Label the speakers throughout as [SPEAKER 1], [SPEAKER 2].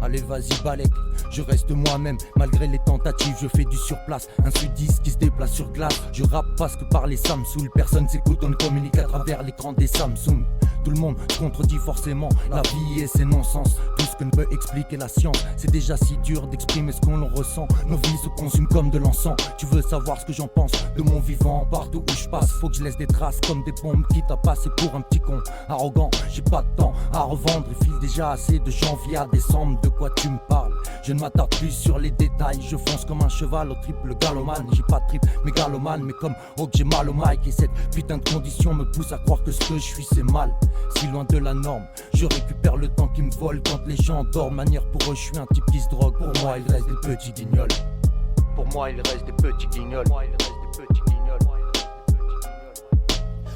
[SPEAKER 1] Allez vas-y balèque, je reste moi-même malgré les tentatives, je fais du surplace. Un sudiste qui se déplace sur glace. Je rappe parce que par les Samsung, personne s'écoute, on communique à travers l'écran des Samsung. Tout le monde se contredit forcément, la vie et ses non-sens. Tout ce que ne peut expliquer la science, c'est déjà si dur d'exprimer ce qu'on ressent. Nos vies se consument comme de l'encens. Tu veux savoir ce que j'en pense de mon vivant, partout où je passe. Faut que je laisse des traces comme des bombes quitte à passer pour un petit con arrogant. J'ai pas de temps à revendre, il file déjà assez de janvier à décembre. De quoi tu me parles? Je ne m'attarde plus sur les détails. Je fonce comme un cheval au triple galomane. J'ai pas de trip mégalomane, mais comme oh que j'ai mal au mic. Et cette putain de condition me pousse à croire que ce que je suis c'est mal. Si loin de la norme, je récupère le temps qui me vole quand les gens dorment. Manière pour eux, je suis un type qui se drogue. Pour moi, il reste des petits guignols. Pour moi, il reste des petits guignols.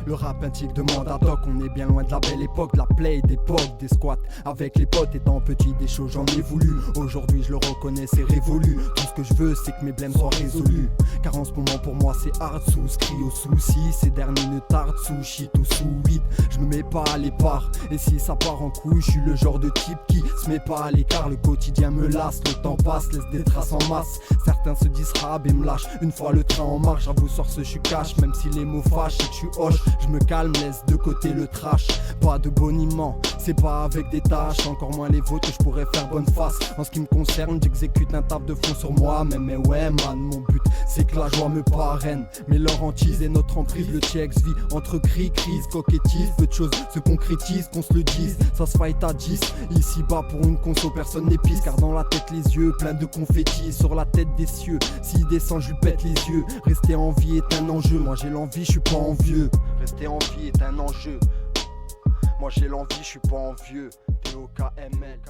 [SPEAKER 2] Le rap antique demande à doc, on est bien loin de la belle époque, de la play, d'époque, des squats. Avec les potes étant petit, des choses j'en ai voulu. Aujourd'hui je le reconnais, c'est révolu. Tout ce que je veux c'est que mes blèmes soient résolus. Car en ce moment pour moi c'est hard, souscrit aux soucis. Ces derniers ne tardent, sous shit ou sous weed. Je me mets pas à l'épargne, et si ça part en couille, je suis le genre de type qui se met pas à l'écart. Le quotidien me lasse, le temps passe, laisse des traces en masse. Certains se disent rab et me lâchent, une fois le train en marche. J'avoue sur ce je suis cash, même si les mots fâchent et que je suis hoche. Je me calme, laisse de côté le trash. Pas de boniment, c'est pas avec des tâches. Encore moins les vôtres que je pourrais faire bonne face. En ce qui me concerne, j'exécute un taf de fond sur moi. Mais ouais man, mon but c'est que la joie me parraine. Mais leur hantise et notre emprise, le TX vit entre cris, crise, coquettise. Peu de choses se concrétisent, qu'on se le dise. Ça se fight à 10, ici bas pour une conso personne n'épice. Car dans la tête les yeux, plein de confettis. Sur la tête des cieux, s'il descend je lui pète les yeux. Rester en vie est un enjeu, moi j'ai l'envie, je suis pas envieux. Rester en vie est un enjeu. Moi j'ai l'envie, je suis pas envieux. TOKML.